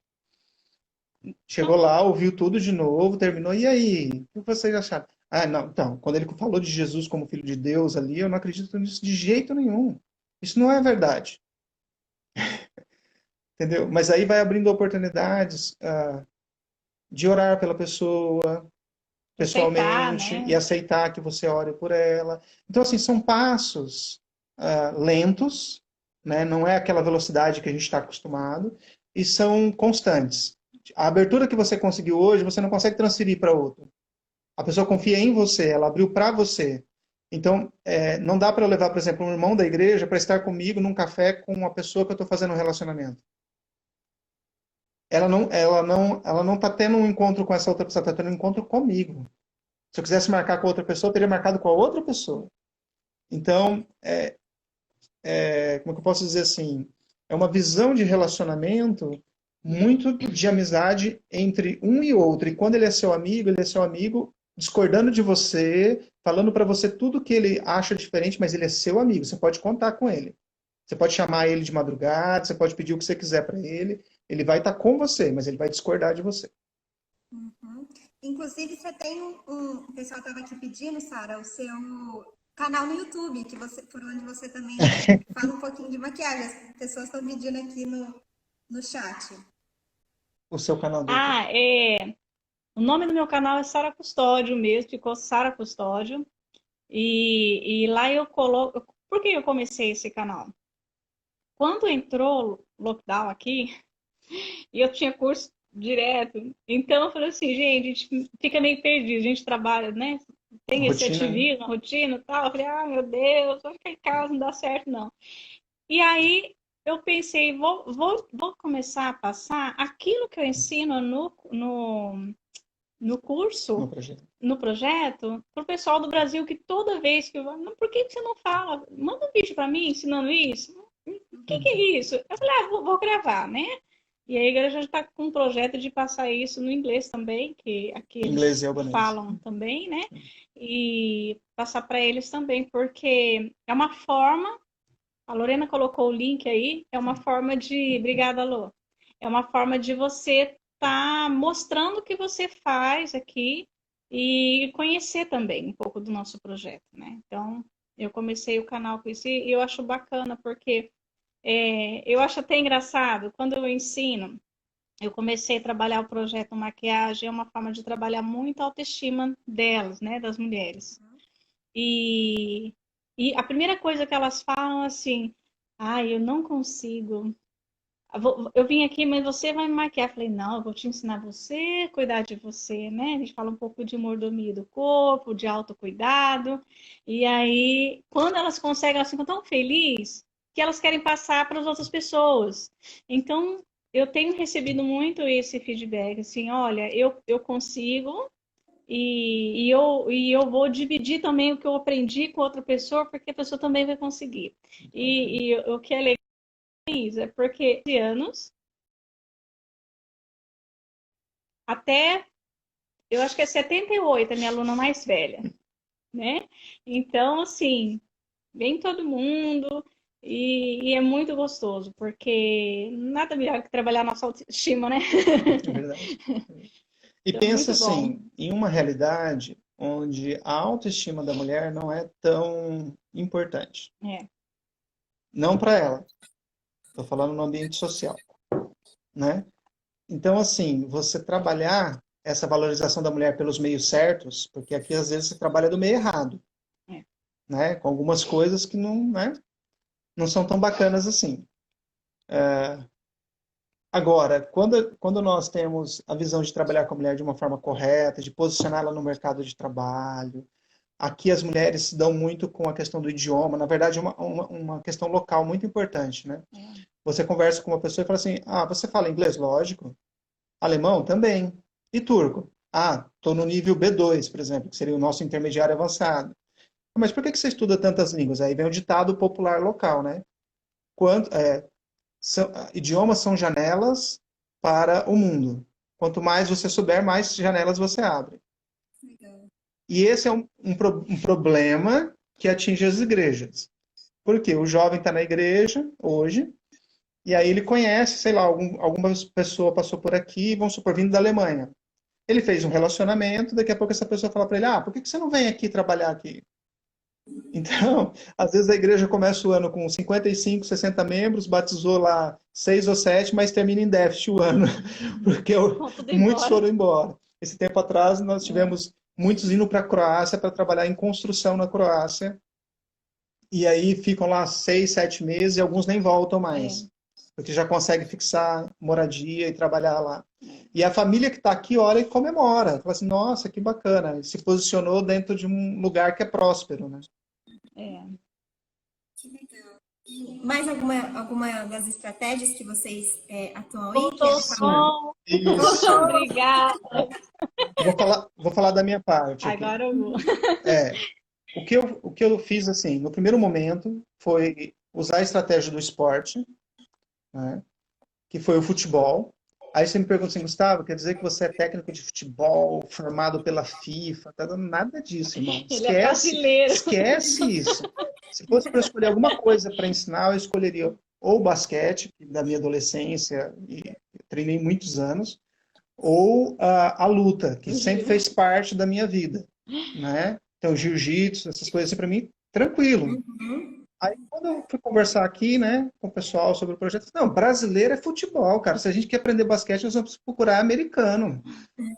Speaker 1: Chegou lá, ouviu tudo de novo, terminou. E aí? O que vocês acharam? Ah, não, então, quando ele falou de Jesus como filho de Deus ali, eu não acredito nisso de jeito nenhum. Isso não é verdade. Entendeu? Mas aí vai abrindo oportunidades de orar pela pessoa,
Speaker 3: Aceitar,
Speaker 1: pessoalmente,
Speaker 3: né?
Speaker 1: e aceitar que você ore por ela. Então, assim, são passos lentos, né? Não é aquela velocidade que a gente está acostumado, e são constantes. A abertura que você conseguiu hoje, você não consegue transferir para outro. A pessoa confia em você, ela abriu para você. Então, não dá para eu levar, por exemplo, um irmão da igreja para estar comigo num café com uma pessoa que eu estou fazendo um relacionamento. Ela não está tendo um encontro com essa outra pessoa, está tendo um encontro comigo. Se eu quisesse marcar com outra pessoa, eu teria marcado com a outra pessoa. Então, como é que eu posso dizer assim? É uma visão de relacionamento muito de amizade entre um e outro. E quando ele é seu amigo discordando de você, falando para você tudo que ele acha diferente, mas ele é seu amigo. Você pode contar com ele. Você pode chamar ele de madrugada, você pode pedir o que você quiser para ele. Ele vai estar com você, mas ele vai discordar de você.
Speaker 2: Uhum. Inclusive, você tem o pessoal estava aqui pedindo, Sara, o seu canal no YouTube, que você, por onde você também fala um pouquinho de maquiagem. As pessoas estão pedindo aqui no chat.
Speaker 1: O seu canal do YouTube.
Speaker 3: Ah, o nome do meu canal é Sara Custódio mesmo, ficou Sara Custódio. E lá eu coloco. Por que eu comecei esse canal? Quando entrou o lockdown aqui, e eu tinha curso direto, então eu falei assim, gente, a gente fica meio perdido, a gente trabalha, né? Tem esse
Speaker 1: Rotina, né?
Speaker 3: ativismo, rotina e tal. Eu falei, ah, meu Deus, vou ficar em casa, não dá certo, não. E aí eu pensei, vou começar a passar aquilo que eu ensino no
Speaker 1: No
Speaker 3: curso,
Speaker 1: projeto.
Speaker 3: no projeto, para o pessoal do Brasil que toda vez que eu vou, por que você não fala? Manda um vídeo para mim ensinando isso. O que é isso? Eu falei, vou gravar, né? E aí a igreja já está com um projeto de passar isso no inglês também, que aqui
Speaker 1: Inglês e
Speaker 3: eles
Speaker 1: albanês.
Speaker 3: falam também, né? E passar para eles também, porque é uma forma, a Lorena colocou o link aí, é uma forma de, obrigada, Lô, é uma forma de você estar mostrando o que você faz aqui e conhecer também um pouco do nosso projeto, né? Então, eu comecei o canal com isso e eu acho bacana, porque eu acho até engraçado, quando eu ensino, eu comecei a trabalhar o projeto maquiagem, é uma forma de trabalhar muito a autoestima delas, né, das mulheres. E, e a primeira coisa que elas falam assim, eu não consigo. Eu vim aqui, mas você vai me maquiar. Eu falei, não, eu vou te ensinar você, a cuidar de você, né? A gente fala um pouco de mordomia do corpo, de autocuidado. E aí, quando elas conseguem, elas ficam tão felizes que elas querem passar para as outras pessoas. Então, eu tenho recebido muito esse feedback, assim, olha, eu consigo e eu vou dividir também o que eu aprendi com outra pessoa, porque a pessoa também vai conseguir. E o que é legal é porque anos até eu acho que é 78, a minha aluna mais velha, né? Então, assim, vem todo mundo e é muito gostoso, porque nada melhor que trabalhar nossa autoestima, né?
Speaker 1: É verdade. E
Speaker 3: Então,
Speaker 1: pensa
Speaker 3: muito bom.
Speaker 1: assim, em uma realidade onde a autoestima da mulher não é tão importante.
Speaker 3: É,
Speaker 1: Não para ela. Estou falando no ambiente social, né? Então, assim, você trabalhar essa valorização da mulher pelos meios certos, porque aqui às vezes você trabalha do meio errado,
Speaker 3: é.
Speaker 1: né? Com algumas coisas que não, né? Não são tão bacanas assim. Agora, quando nós temos a visão de trabalhar com a mulher de uma forma correta, de posicioná-la no mercado de trabalho, aqui as mulheres se dão muito com a questão do idioma, na verdade, uma questão local muito importante, né?
Speaker 3: É.
Speaker 1: Você conversa com uma pessoa e fala assim, ah, você fala inglês? Lógico. Alemão? Também. E turco? Ah, estou no nível B2, por exemplo, que seria o nosso intermediário avançado. Mas por que que você estuda tantas línguas? Aí vem o ditado popular local, né? Quanto, idiomas são janelas para o mundo. Quanto mais você souber, mais janelas você abre.
Speaker 2: Legal.
Speaker 1: E esse é um problema que atinge as igrejas. Porque o jovem está na igreja hoje, e aí ele conhece, sei lá, alguma pessoa passou por aqui, vamos supor, vindo da Alemanha. Ele fez um relacionamento, daqui a pouco essa pessoa fala para ele, ah, por que você não vem aqui trabalhar aqui? Então, às vezes a igreja começa o ano com 55, 60 membros, batizou lá 6 ou 7, mas termina em déficit o ano, porque
Speaker 3: Vão tudo
Speaker 1: muitos
Speaker 3: embora.
Speaker 1: foram embora. Esse tempo atrás nós tivemos muitos indo para a Croácia para trabalhar em construção na Croácia, e aí ficam lá 6, 7 meses e alguns nem voltam mais, porque já conseguem fixar moradia e trabalhar lá. E a família que está aqui olha e comemora, fala assim, nossa, que bacana, ele se posicionou dentro de um lugar que é próspero, né?
Speaker 3: É.
Speaker 2: Que legal. E mais alguma das estratégias que vocês atuam aí?
Speaker 3: Voltou o
Speaker 2: Quer falar?
Speaker 3: som.
Speaker 1: Isso.
Speaker 3: Obrigada.
Speaker 1: Vou falar da minha parte aqui.
Speaker 3: Agora eu vou.
Speaker 1: É, o que eu fiz, assim, no primeiro momento, foi usar a estratégia do esporte, né, que foi o futebol. Aí você me pergunta assim, Gustavo, quer dizer que você é técnico de futebol, formado pela FIFA? Tá dando nada disso, irmão.
Speaker 3: Ele é
Speaker 1: Esquece,
Speaker 3: brasileiro.
Speaker 1: esquece isso. Se fosse para escolher alguma coisa para ensinar, eu escolheria ou o basquete, que da minha adolescência, e treinei muitos anos, ou a luta, que sempre fez parte da minha vida, né? Então, jiu-jitsu, essas coisas, assim, para mim, tranquilo.
Speaker 2: Uhum.
Speaker 1: Aí, quando eu fui conversar aqui, né, com o pessoal sobre o projeto, não, brasileiro é futebol, cara. Se a gente quer aprender basquete, nós vamos procurar americano.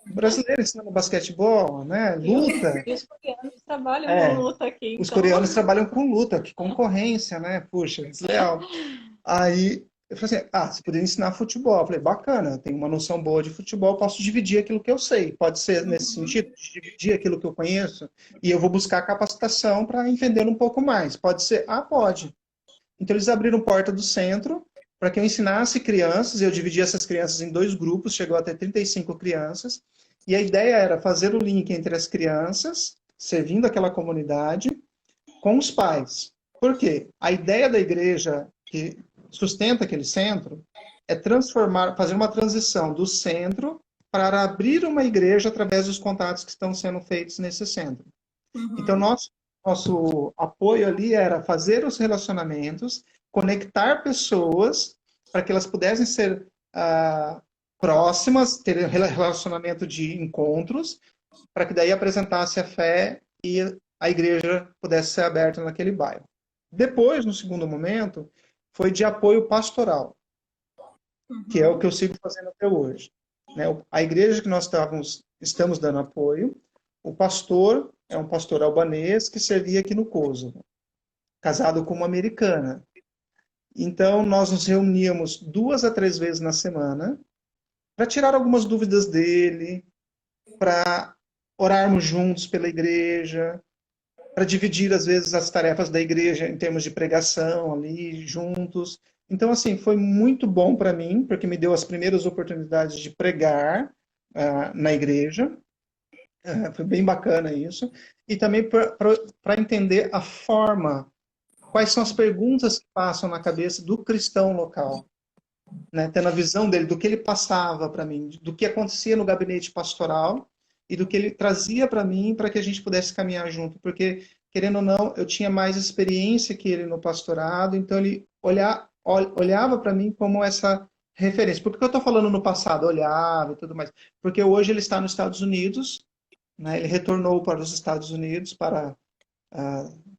Speaker 1: Brasileiro ensinando basquetebol, né, luta.
Speaker 3: E os coreanos trabalham com
Speaker 1: É,
Speaker 3: luta aqui,
Speaker 1: os
Speaker 3: então.
Speaker 1: coreanos trabalham com luta, que concorrência, né? Puxa, desleal. Aí eu falei assim, ah, você poderia ensinar futebol. Eu falei, bacana, eu tenho uma noção boa de futebol, posso dividir aquilo que eu sei. Pode ser nesse sentido, dividir aquilo que eu conheço, e eu vou buscar capacitação para entender um pouco mais. Pode ser? Ah, pode. Então eles abriram porta do centro para que eu ensinasse crianças, eu dividi essas crianças em 2 grupos, chegou até 35 crianças, e a ideia era fazer o link entre as crianças, servindo aquela comunidade, com os pais. Por quê? A ideia da igreja que sustenta aquele centro é transformar, fazer uma transição do centro para abrir uma igreja através dos contatos que estão sendo feitos nesse centro. Então,
Speaker 2: Uhum.
Speaker 1: nosso apoio ali era fazer os relacionamentos, conectar pessoas para que elas pudessem ser próximas, ter relacionamento de encontros, para que daí apresentasse a fé e a igreja pudesse ser aberta naquele bairro. Depois, no segundo momento, foi de apoio pastoral, que é o que eu sigo fazendo até hoje. Né? A igreja que nós estamos dando apoio, o pastor é um pastor albanês que servia aqui no Kosovo, casado com uma americana. Então, nós nos reuníamos 2 a 3 vezes na semana para tirar algumas dúvidas dele, para orarmos juntos pela igreja, para dividir, às vezes, as tarefas da igreja em termos de pregação ali, juntos. Então, assim, foi muito bom para mim, porque me deu as primeiras oportunidades de pregar na igreja. Foi bem bacana isso. E também para entender a forma, quais são as perguntas que passam na cabeça do cristão local. Né? Tendo a visão dele, do que ele passava para mim, do que acontecia no gabinete pastoral, e do que ele trazia para mim para que a gente pudesse caminhar junto, porque, querendo ou não, eu tinha mais experiência que ele no pastorado, então ele olhava para mim como essa referência. Por que eu estou falando no passado? Olhava e tudo mais. Porque hoje ele está nos Estados Unidos, né? Ele retornou para os Estados Unidos para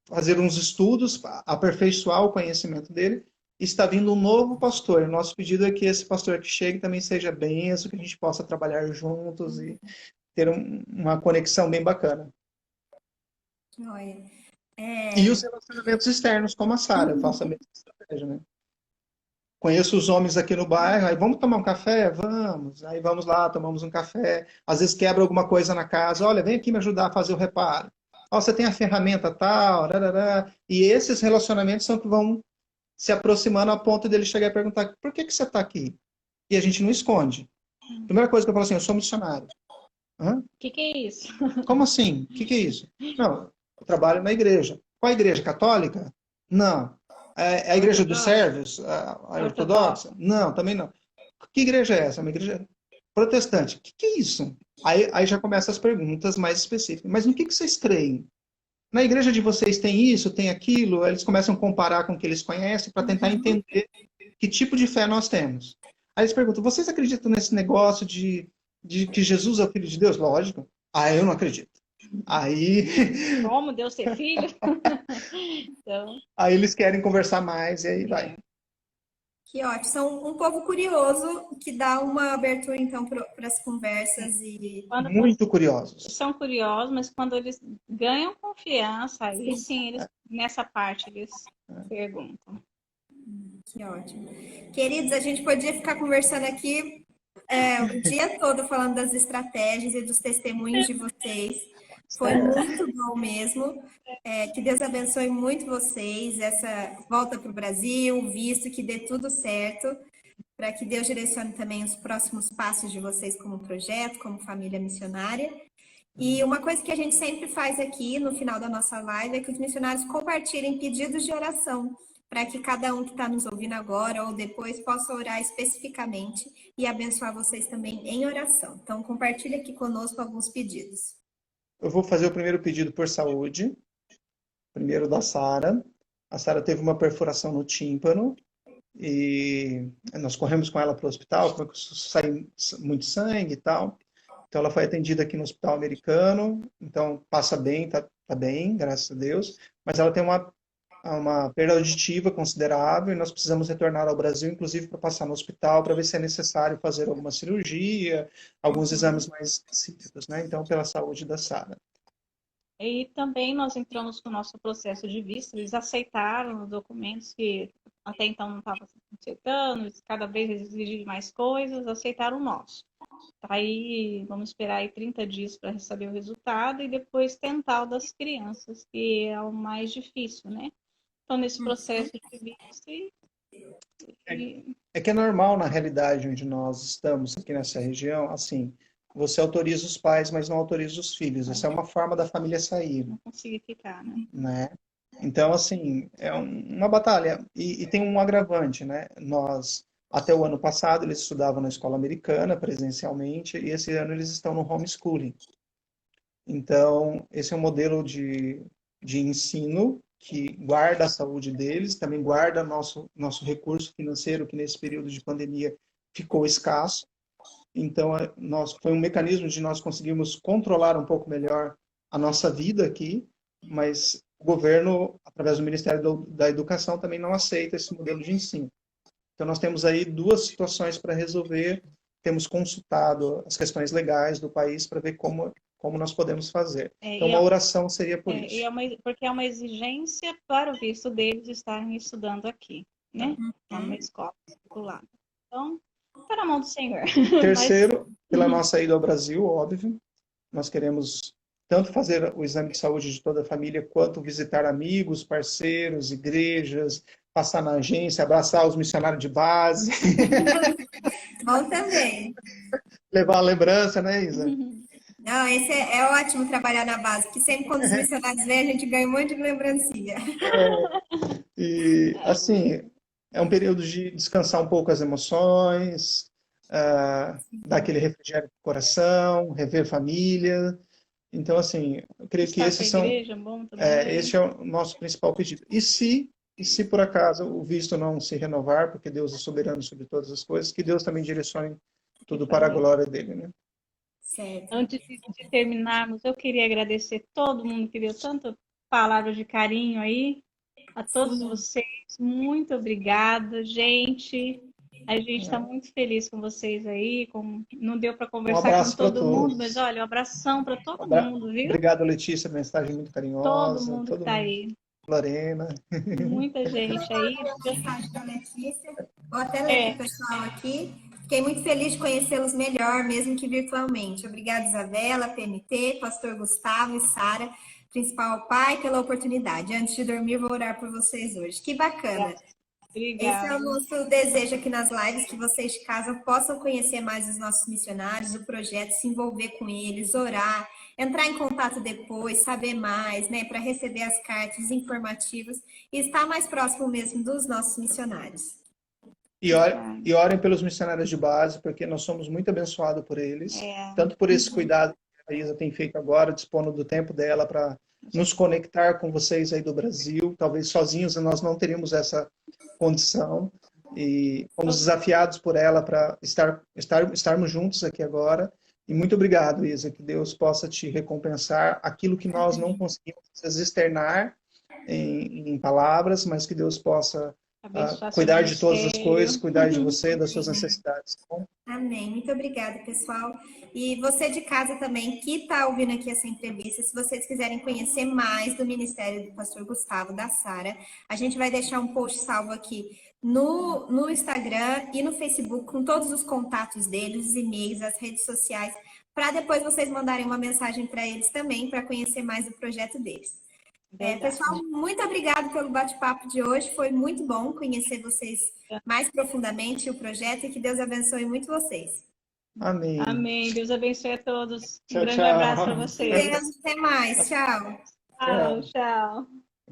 Speaker 1: fazer uns estudos, aperfeiçoar o conhecimento dele. Está vindo um novo pastor. O nosso pedido é que esse pastor que chegue também seja benção, que a gente possa trabalhar juntos e ter uma conexão bem bacana.
Speaker 2: Olha,
Speaker 1: E os relacionamentos externos, como a Sara, eu faço a mesma estratégia, né? Conheço os homens aqui no bairro, aí vamos tomar um café? Vamos. Aí vamos lá, tomamos um café. Às vezes quebra alguma coisa na casa. Olha, vem aqui me ajudar a fazer o reparo. Ó, você tem a ferramenta tal, rarará. E esses relacionamentos são que vão se aproximando a ponto dele chegar e perguntar: por que você está aqui? E a gente não esconde. Primeira coisa que eu falo assim: eu sou missionário.
Speaker 3: O que é isso?
Speaker 1: Como assim? O que é isso? Não, eu trabalho na igreja. Qual a igreja? Católica? Não. É a igreja dos servos? A ortodoxa? Não, também não. Que igreja é essa? Uma igreja protestante. O que é isso? Aí já começam as perguntas mais específicas. Mas no que vocês creem? Na igreja de vocês tem isso, tem aquilo? Eles começam a comparar com o que eles conhecem para tentar entender que tipo de fé nós temos. Aí eles perguntam: vocês acreditam nesse negócio de que Jesus é o Filho de Deus? Lógico. Eu não acredito. Aí...
Speaker 3: Como Deus ser filho? Então...
Speaker 1: Aí eles querem conversar mais e aí vai.
Speaker 2: Que ótimo. São um povo curioso que dá uma abertura, então, para as conversas.
Speaker 1: Muito curiosos.
Speaker 3: São curiosos, mas quando eles ganham confiança, aí sim, nessa parte eles perguntam.
Speaker 2: Que ótimo. Queridos, a gente podia ficar conversando aqui o dia todo falando das estratégias e dos testemunhos de vocês. Foi muito bom mesmo. Que Deus abençoe muito vocês, essa volta para o Brasil, visto que dê tudo certo, para que Deus direcione também os próximos passos de vocês como projeto, como família missionária. E uma coisa que a gente sempre faz aqui no final da nossa live é que os missionários compartilhem pedidos de oração, para que cada um que está nos ouvindo agora ou depois possa orar especificamente e abençoar vocês também em oração. Então, compartilhe aqui conosco alguns pedidos.
Speaker 1: Eu vou fazer o primeiro pedido por saúde. Primeiro da Sara. A Sara teve uma perfuração no tímpano e nós corremos com ela para o hospital, porque saiu muito sangue e tal. Então ela foi atendida aqui no hospital americano, então passa bem, tá bem, graças a Deus. Mas ela tem uma perda auditiva considerável e nós precisamos retornar ao Brasil, inclusive para passar no hospital, para ver se é necessário fazer alguma cirurgia, alguns exames mais específicos, né? Então, pela saúde da Sara.
Speaker 3: E também nós entramos com o nosso processo de visto, eles aceitaram os documentos que até então não estavam aceitando, cada vez eles exigem mais coisas, aceitaram o nosso. Aí vamos esperar aí 30 dias para receber o resultado e depois tentar o das crianças, que é o mais difícil, né? Então, nesse processo de visto...
Speaker 1: É que é normal, na realidade, onde nós estamos aqui nessa região, assim, você autoriza os pais, mas não autoriza os filhos. Essa é uma forma da família sair.
Speaker 3: Não conseguir ficar,
Speaker 1: né? Então, assim, é uma batalha. E tem um agravante, né? Nós, até o ano passado, eles estudavam na escola americana, presencialmente, e esse ano eles estão no homeschooling. Então, esse é um modelo de ensino que guarda a saúde deles, também guarda nosso recurso financeiro, que nesse período de pandemia ficou escasso. Então, foi um mecanismo de nós conseguirmos controlar um pouco melhor a nossa vida aqui, mas o governo, através do Ministério da Educação, também não aceita esse modelo de ensino. Então, nós temos aí duas situações para resolver. Temos consultado as questões legais do país para ver como nós podemos fazer. Então, uma oração seria por isso.
Speaker 3: Porque é uma exigência para o visto deles estarem estudando aqui, né? Numa escola particular. Então, está na mão do Senhor.
Speaker 1: Terceiro, pela nossa ida ao Brasil, óbvio. Nós queremos tanto fazer o exame de saúde de toda a família, quanto visitar amigos, parceiros, igrejas, passar na agência, abraçar os missionários de base.
Speaker 2: Bom também.
Speaker 1: Levar a lembrança, né, Isa?
Speaker 2: Não, esse é ótimo trabalhar na base, porque sempre quando os missionários vêm, a gente ganha um monte de lembrancinha.
Speaker 1: E, assim, é um período de descansar um pouco as emoções, dar aquele refrigério pro coração, rever família. Então, assim, eu creio que
Speaker 3: Estar com a
Speaker 1: esses são,
Speaker 3: igreja, bom também.
Speaker 1: esse é o nosso principal pedido. E se por acaso o visto não se renovar, porque Deus é soberano sobre todas as coisas, que Deus também direcione tudo para a glória dele, né?
Speaker 2: Certo.
Speaker 3: Antes de terminarmos, eu queria agradecer todo mundo que deu tanta palavra de carinho aí, a todos vocês. Muito obrigada, gente. A gente está muito feliz com vocês aí. Não deu para conversar
Speaker 1: abraço
Speaker 3: com
Speaker 1: para
Speaker 3: todo mundo,
Speaker 1: todos.
Speaker 3: mas olha, um abração para todo mundo, viu?
Speaker 1: Obrigado, Letícia, mensagem muito
Speaker 3: Todo
Speaker 1: carinhosa.
Speaker 3: mundo que está aí.
Speaker 1: Lorena.
Speaker 3: Muita gente aí.
Speaker 2: A mensagem da Letícia. Vou até ler para o pessoal aqui. Fiquei muito feliz de conhecê-los melhor, mesmo que virtualmente. Obrigada, Isabela, PMT, Pastor Gustavo e Sara, principal pai, pela oportunidade. Antes de dormir, vou orar por vocês hoje. Que bacana.
Speaker 3: Obrigada.
Speaker 2: Esse é o nosso desejo aqui nas lives, que vocês de casa possam conhecer mais os nossos missionários, o projeto, se envolver com eles, orar, entrar em contato depois, saber mais, né, para receber as cartas informativas e estar mais próximo mesmo dos nossos missionários.
Speaker 1: E orem pelos missionários de base, porque nós somos muito abençoados por eles, tanto por esse cuidado que a Isa tem feito agora, dispondo do tempo dela para nos conectar com vocês aí do Brasil. Talvez sozinhos nós não teríamos essa condição, e fomos desafiados por ela para estarmos juntos aqui agora. E muito obrigado, Isa, que Deus possa te recompensar aquilo que nós não conseguimos externar em palavras, mas que Deus possa cuidar de todas as coisas, cuidar de você, das suas necessidades. Tá bom?
Speaker 2: Amém. Muito obrigada, pessoal. E você de casa também, que está ouvindo aqui essa entrevista, se vocês quiserem conhecer mais do Ministério do Pastor Gustavo, da Sara, a gente vai deixar um post salvo aqui no Instagram e no Facebook, com todos os contatos deles, os e-mails, as redes sociais, para depois vocês mandarem uma mensagem para eles também, para conhecer mais o projeto deles. Pessoal, muito obrigada pelo bate-papo de hoje. Foi muito bom conhecer vocês mais profundamente, o projeto, e que Deus abençoe muito vocês.
Speaker 1: Amém.
Speaker 3: Amém. Deus abençoe a todos.
Speaker 1: Tchau,
Speaker 3: Um grande
Speaker 1: tchau.
Speaker 3: abraço para vocês.
Speaker 2: Até mais. Tchau.
Speaker 3: Tchau, tchau.